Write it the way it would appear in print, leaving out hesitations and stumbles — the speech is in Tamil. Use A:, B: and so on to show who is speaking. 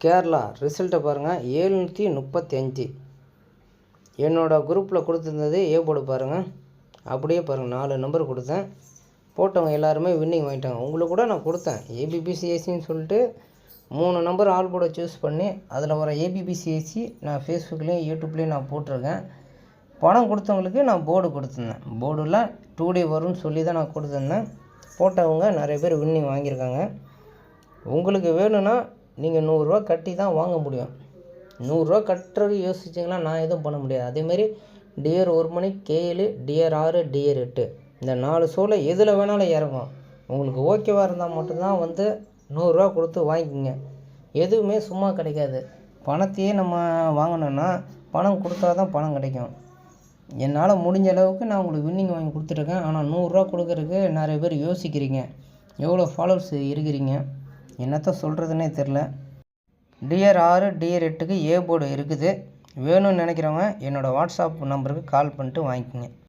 A: கேரளா ரிசல்ட்டை பாருங்கள், 735. என்னோடய குரூப்பில் கொடுத்துருந்தது ஏ போர்டு பாருங்கள், அப்படியே பாருங்கள் 4 நம்பர் கொடுத்தேன். போட்டவங்க எல்லாருமே வின்னிங் வாங்கிட்டாங்க. உங்களுக்கு கூட நான் கொடுத்தேன் ஏபிபிசிஎஸ்சின்னு சொல்லிட்டு 3 நம்பர் ஆல் போர்டை சூஸ் பண்ணி அதில் வர ஏபிபிசிஎஸ்சி நான் ஃபேஸ்புக்லேயும் யூடியூப்லேயும் நான் போட்டிருக்கேன். பணம் கொடுத்தவங்களுக்கு நான் போர்டு கொடுத்துருந்தேன். போர்டில் 2 டே வரும்னு சொல்லி தான் நான் கொடுத்துருந்தேன். போட்டவங்க நிறைய பேர் வின்னிங் வாங்கியிருக்காங்க. உங்களுக்கு வேணும்னா நீங்கள் 100 ரூபா கட்டி தான் வாங்க முடியும். 100 ரூபா கட்டுறது யோசிச்சிங்கன்னா நான் எதுவும் பண்ண முடியாது. அதேமாரி டியர் 1 மணி, கேஎல், டியர் 6, டியர் 8 இந்த 4 ஷோவில் எதில் வேணாலும் இறங்கும். உங்களுக்கு ஓகேவாக இருந்தால் மட்டும்தான் 100 ரூபா கொடுத்து வாங்கிக்கோங்க. எதுவுமே சும்மா கிடைக்காது. பணத்தையே நம்ம வாங்கணுன்னா பணம் கொடுத்தா தான் பணம் கிடைக்கும். என்னால் முடிஞ்ச அளவுக்கு நான் உங்களுக்கு வின்னிங் வாங்கி கொடுத்துருக்கேன். ஆனால் 100 ரூபா கொடுக்கறதுக்கு நிறைய பேர் யோசிக்கிறீங்க. எவ்வளோ ஃபாலோவர்ஸ் இருக்கிறீங்க, என்னத்த சொல்கிறதுனே தெரில. டியர் 6, டியர் 8க்கு ஏ போர்டு இருக்குது. வேணும்னு நினைக்கிறவங்க என்னோடய வாட்ஸ்அப் நம்பருக்கு கால் பண்ணிட்டு வாங்கிக்கோங்க.